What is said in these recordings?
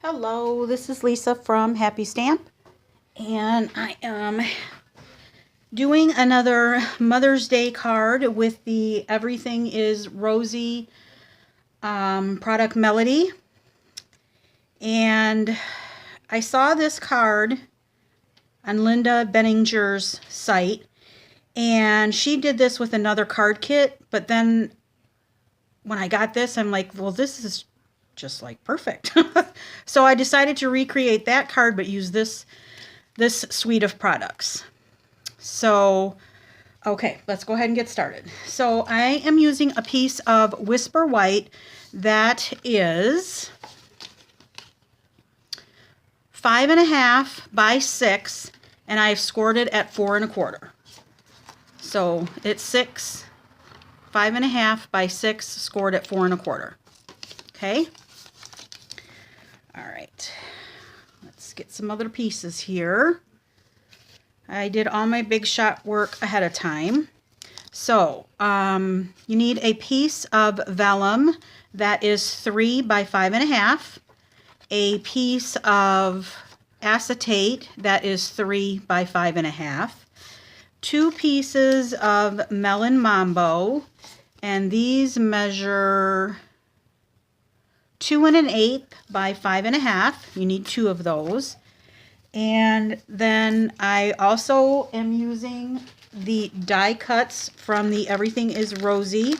Hello, this is Lisa from Happy Stamp, and I am doing another Mother's Day card with the Everything is Rosy product Melody. And I saw this card on Linda Benninger's site, and she did this with another card kit, but then when I got this, I'm like, well, this is just like perfect. So I decided to recreate that card but use this suite of products. So okay, let's go ahead and get started. So I am using a piece of Whisper White that is 5.5 by 6, and I've scored it at 4 1/4. So it's 5.5 by 6, scored at 4 1/4. Okay. All right. Let's get some other pieces here. I did all my big shot work ahead of time. So you need a piece of vellum that is 3 by 5.5, a piece of acetate that is 3 by 5.5, 2 pieces of melon mambo, and these measure 2 1/8 by 5.5. You need 2 of those. And then I also am using the die cuts from the Everything is Rosy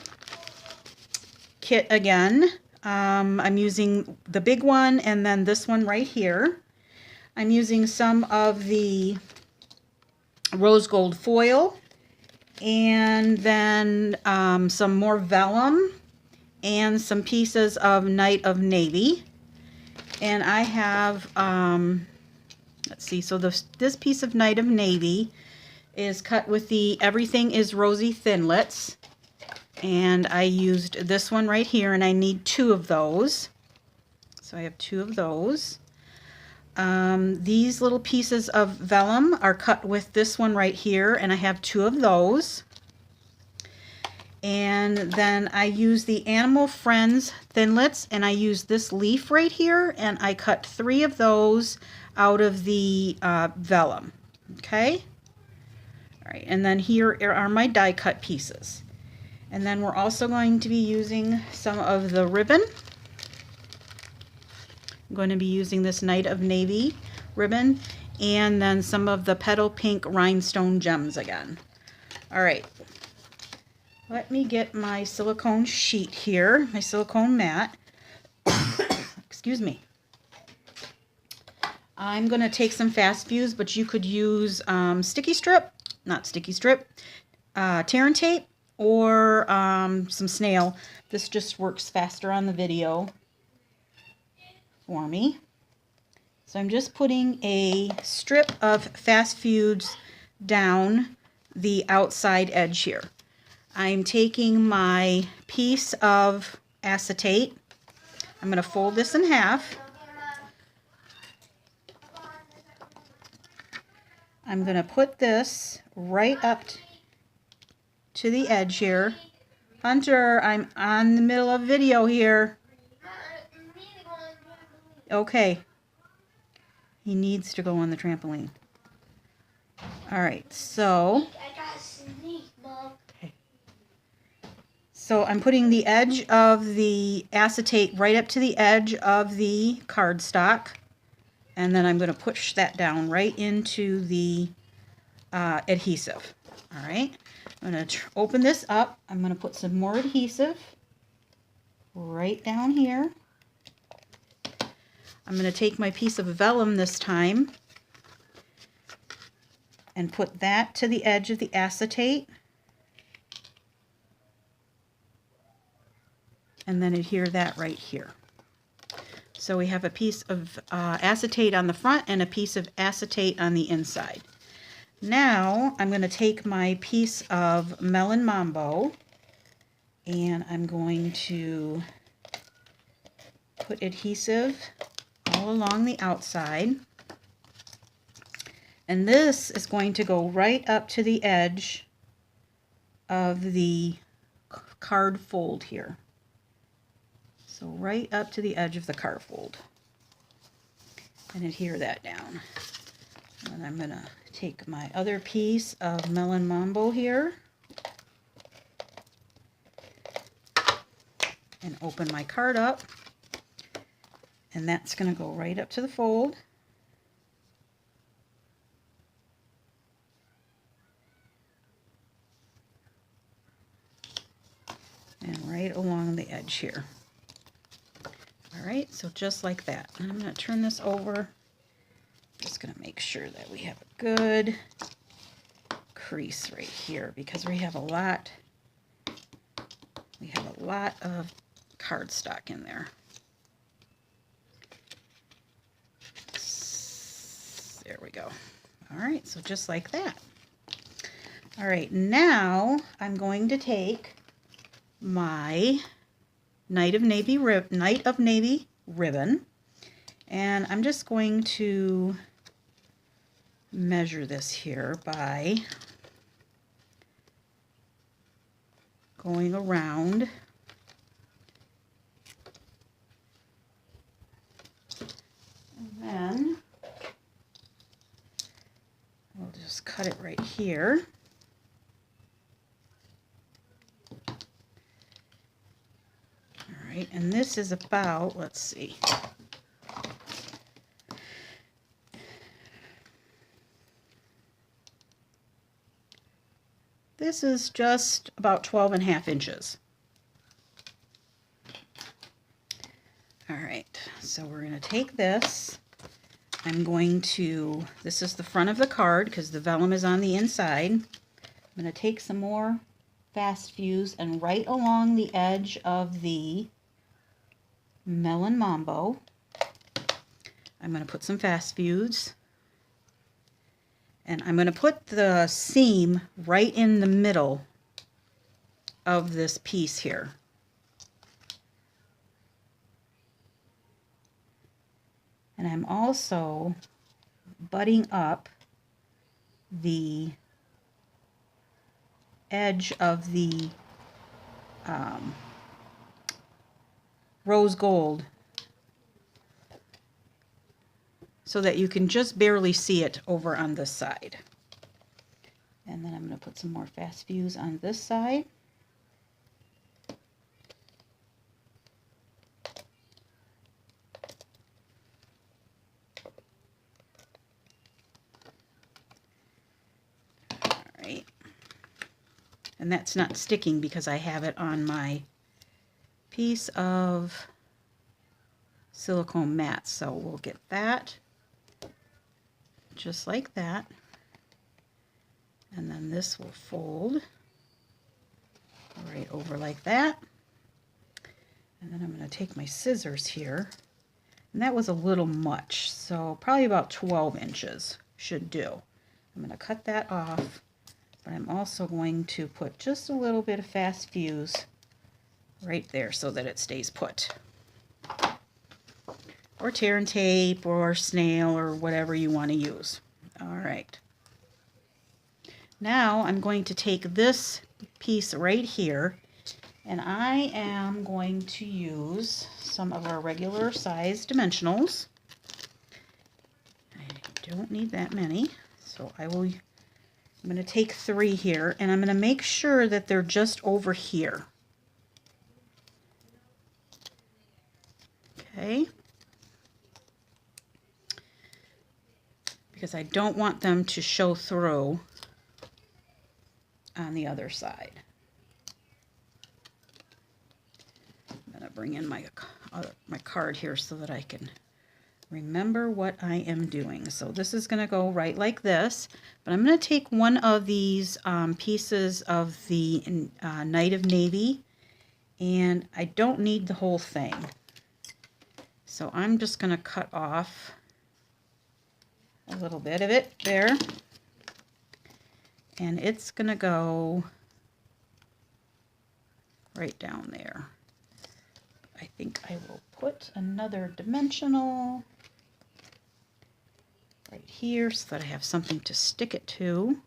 kit again. I'm using the big one and then this one right here. I'm using some of the rose gold foil and then some more vellum and some pieces of Night of Navy. And I have let's see, so this piece of Night of Navy is cut with the Everything is Rosy Thinlits, and I used this one right here, and I need 2 of those. So I have 2 of those. These little pieces of vellum are cut with this one right here, and I have 2 of those. And then I use the Animal Friends Thinlits, and I use this leaf right here, and I cut 3 of those out of the vellum. Okay? All right, and then here are my die cut pieces. And then we're also going to be using some of the ribbon. I'm going to be using this Night of Navy ribbon, and then some of the Petal Pink Rhinestone Gems again. All right. Let me get my silicone sheet here, my silicone mat. Excuse me. I'm going to take some fast fuse, but you could use sticky strip, not sticky strip, tear and tape, or some snail. This just works faster on the video for me. So I'm just putting a strip of fast fuse down the outside edge here. I'm taking my piece of acetate. I'm going to fold this in half. I'm going to put this right up to the edge here. Hunter, I'm on the middle of video here. Okay. He needs to go on the trampoline. All right, so... So I'm putting the edge of the acetate right up to the edge of the cardstock, and then I'm going to push that down right into the adhesive. All right, I'm going to open this up. I'm going to put some more adhesive right down here. I'm going to take my piece of vellum this time and put that to the edge of the acetate. And then adhere that right here. So we have a piece of acetate on the front and a piece of acetate on the inside. Now I'm going to take my piece of Melon Mambo and I'm going to put adhesive all along the outside. And this is going to go right up to the edge of the card fold here. So right up to the edge of the card fold. and adhere that down. And I'm going to take my other piece of Melon Mambo here and open my card up, and that's going to go right up to the fold. And right along the edge here. All right, so just like that. And I'm going to turn this over. Just going to make sure that we have a good crease right here, because we have a lot of cardstock in there. There we go. All right, so just like that. All right, now I'm going to take my Night of Navy ribbon, and I'm just going to measure this here by going around and then we'll just cut it right here. All right, and this is about, let's see, this is just about 12.5 inches. All right, so we're going to take this. This is the front of the card because the vellum is on the inside. I'm going to take some more fast fuse and right along the edge of the Melon Mambo, I'm going to put some fast fuse. And I'm going to put the seam right in the middle of this piece here. And I'm also butting up the edge of the rose gold so that you can just barely see it over on this side. And then I'm going to put some more fast fuse on this side. All right. And that's not sticking because I have it on my piece of silicone mat. So we'll get that just like that. And then this will fold right over like that. And then I'm going to take my scissors here. And that was a little much, so probably about 12 inches should do. I'm going to cut that off, but I'm also going to put just a little bit of fast fuse right there so that it stays put. Or tear and tape or snail or whatever you want to use. All right. Now I'm going to take this piece right here, and I am going to use some of our regular size dimensionals. I don't need that many, so I'm going to take 3 here, and I'm going to make sure that they're just over here. Okay. Because I don't want them to show through on the other side. I'm going to bring in my card here so that I can remember what I am doing. So this is going to go right like this, but I'm going to take one of these pieces of the Night of Navy, and I don't need the whole thing. So I'm just going to cut off a little bit of it there. And it's going to go right down there. I think I will put another dimensional right here so that I have something to stick it to.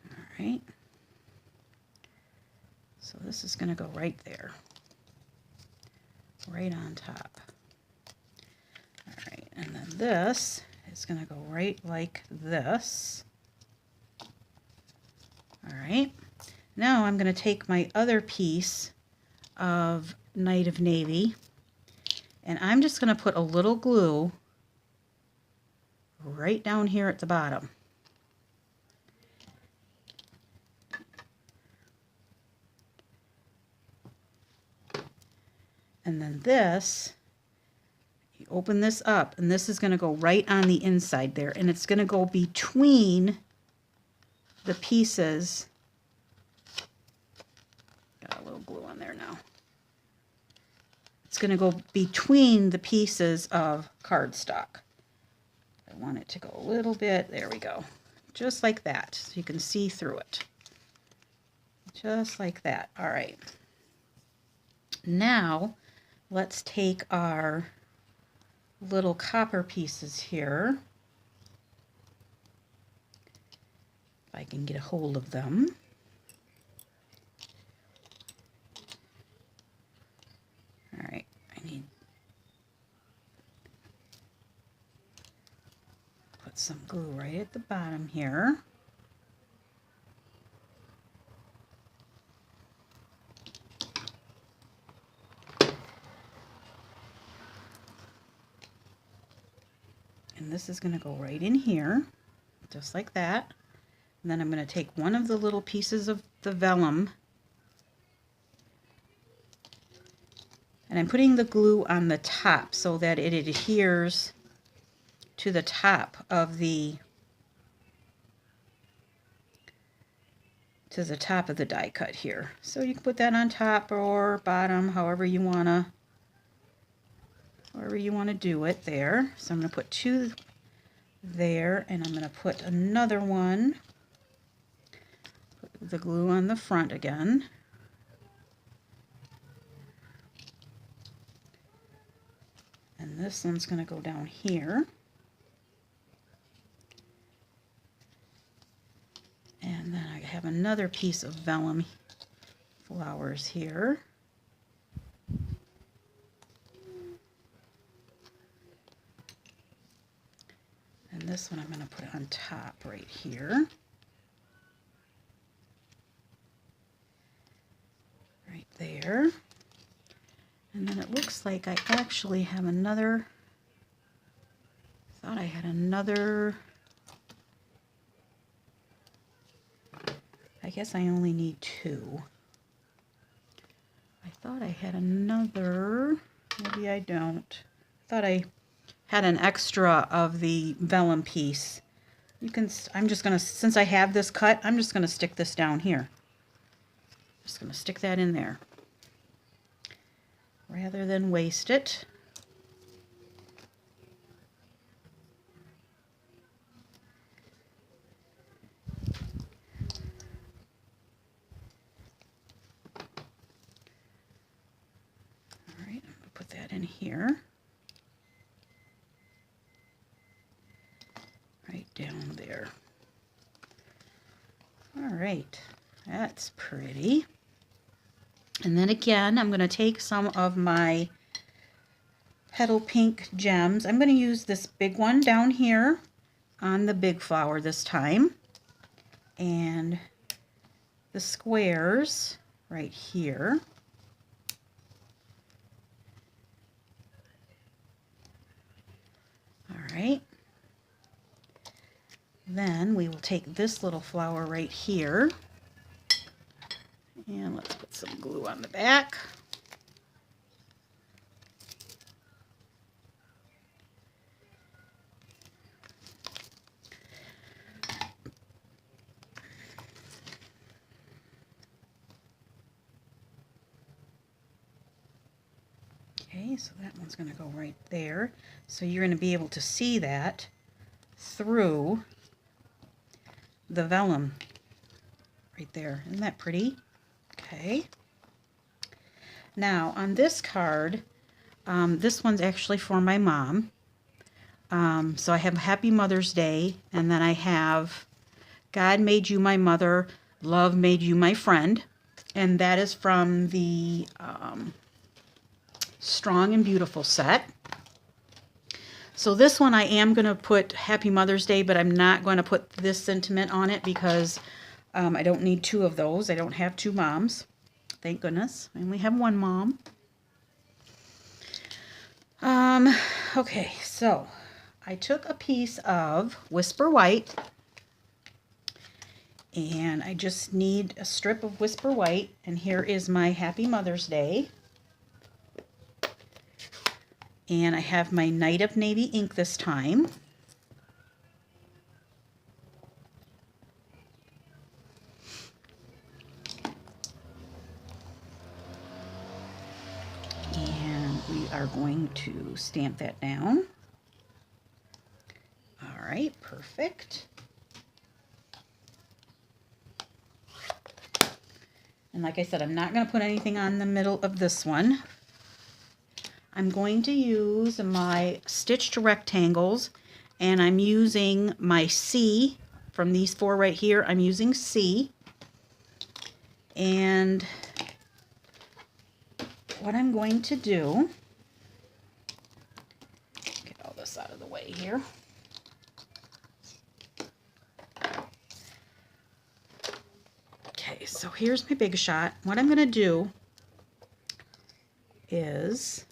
All right. So this is going to go right there, right on top. All right, and then this is going to go right like this. All right, now I'm going to take my other piece of Night of Navy, and I'm just going to put a little glue right down here at the bottom. And then this, you open this up, and this is going to go right on the inside there, and it's going to go between the pieces. Got a little glue on there now. It's going to go between the pieces of cardstock. I want it to go a little bit, there we go, just like that, so you can see through it. Just like that. All right. Now, let's take our little copper pieces here. If I can get a hold of them. All right, I need to put some glue right at the bottom here. And this is going to go right in here, just like that. And then I'm going to take one of the little pieces of the vellum, and I'm putting the glue on the top so that it adheres to the top of the die cut here. So you can put that on top or bottom, however you wanna do it there. So I'm going to put two there, and I'm going to put another one, put the glue on the front again. And this one's going to go down here. And then I have another piece of vellum flowers here. And this one I'm going to put on top right here. Right there. And then it looks like I actually have another, I thought I had another, I guess I only need two. I thought I had another, maybe I don't. I thought I had an extra of the vellum piece. You can, I'm just going to, since I have this cut, I'm just going to stick this down here. Just going to stick that in there rather than waste it. All right, I'm going to put that in here. Right down there. All right, that's pretty. And then again, I'm going to take some of my petal pink gems. I'm going to use this big one down here on the big flower this time, and the squares right here. All right. Then we will take this little flower right here, and let's put some glue on the back. Okay, so that one's going to go right there. So you're going to be able to see that through the vellum right there. Isn't that pretty? Okay. Now on this card, this one's actually for my mom. So I have Happy Mother's Day, and then I have God made you my mother, love made you my friend. and that is from the Strong and Beautiful set. So this one I am going to put Happy Mother's Day, but I'm not going to put this sentiment on it because I don't need two of those. I don't have two moms. Thank goodness. I only have one mom. Okay, so I took a piece of Whisper White, and I just need a strip of Whisper White, and here is my Happy Mother's Day. And I have my Night of Navy ink this time. And we are going to stamp that down. All right, perfect. And like I said, I'm not going to put anything on the middle of this one. I'm going to use my stitched rectangles, and I'm using my C from these four right here. I'm using C. And what I'm going to do, get all this out of the way here. Okay, so here's my big shot. What I'm going to do is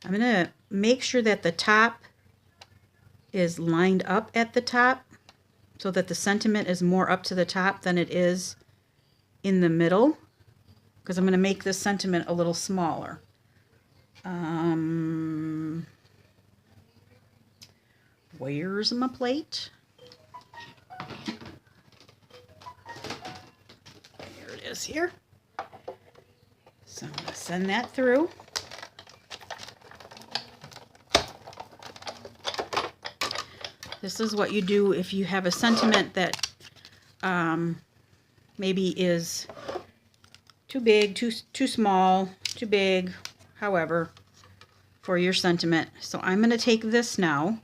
I'm going to make sure that the top is lined up at the top so that the sentiment is more up to the top than it is in the middle, because I'm going to make this sentiment a little smaller. Where's my plate? Here it is here. So I'm going to send that through. This is what you do if you have a sentiment that maybe is too big, too small, too big, however, for your sentiment. So I'm going to take this now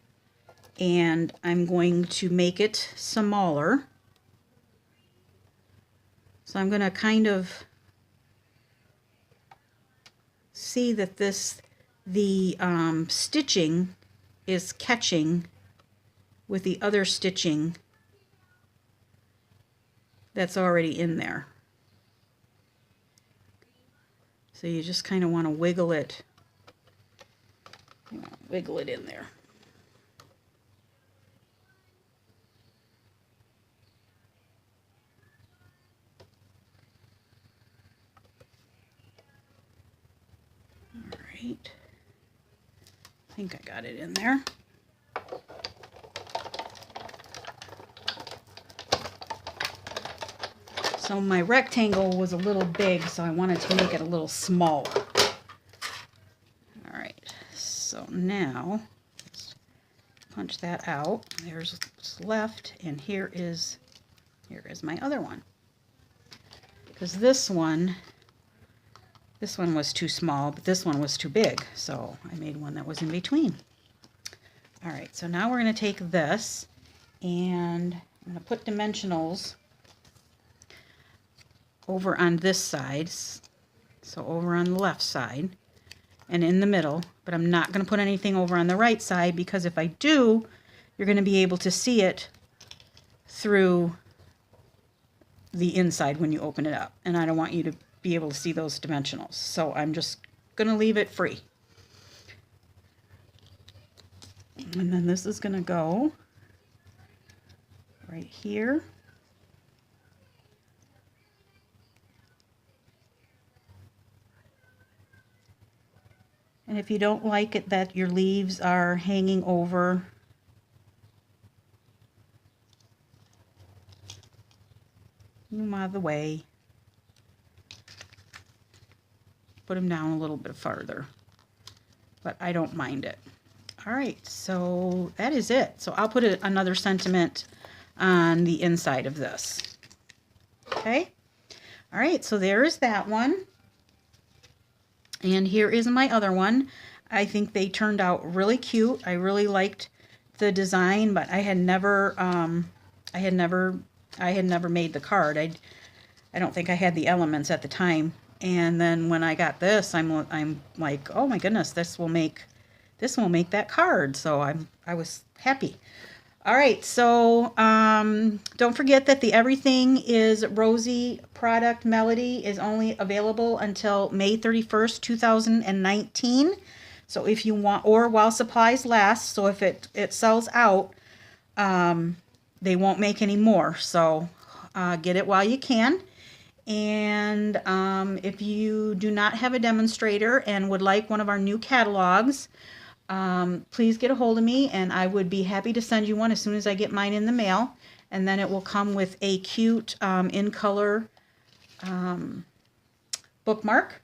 and I'm going to make it smaller. So I'm going to kind of see that the stitching is catching with the other stitching that's already in there. So you just kind of want to wiggle it. Wiggle it in there. All right. I think I got it in there. So my rectangle was a little big, so I wanted to make it a little smaller. All right, so now let's punch that out. There's what's left, and here is my other one. Because this one was too small, but this one was too big, so I made one that was in between. All right, so now we're going to take this, and I'm going to put dimensionals over on this side, so over on the left side and in the middle, but I'm not going to put anything over on the right side, because if I do, you're going to be able to see it through the inside when you open it up, and I don't want you to be able to see those dimensionals, so I'm just going to leave it free. And then this is going to go right here. And if you don't like it that your leaves are hanging over, move them out of the way. Put them down a little bit farther. But I don't mind it. All right, so that is it. So I'll put another sentiment on the inside of this. Okay? All right, so there is that one. And here is my other one. I think they turned out really cute. I really liked the design, but I had never made the card. I don't think I had the elements at the time. And then when I got this, I'm like, oh my goodness, this will make that card. So I was happy. All right, so don't forget that the Everything is Rosy product Melody is only available until May 31st, 2019. So if you want, or while supplies last, so if it sells out, they won't make any more. So get it while you can. And if you do not have a demonstrator and would like one of our new catalogs, please get a hold of me and I would be happy to send you one as soon as I get mine in the mail. And then it will come with a cute in color bookmark.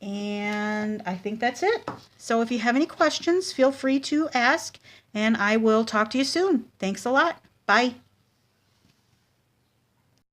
And I think that's it. So if you have any questions, feel free to ask and I will talk to you soon. Thanks a lot. Bye.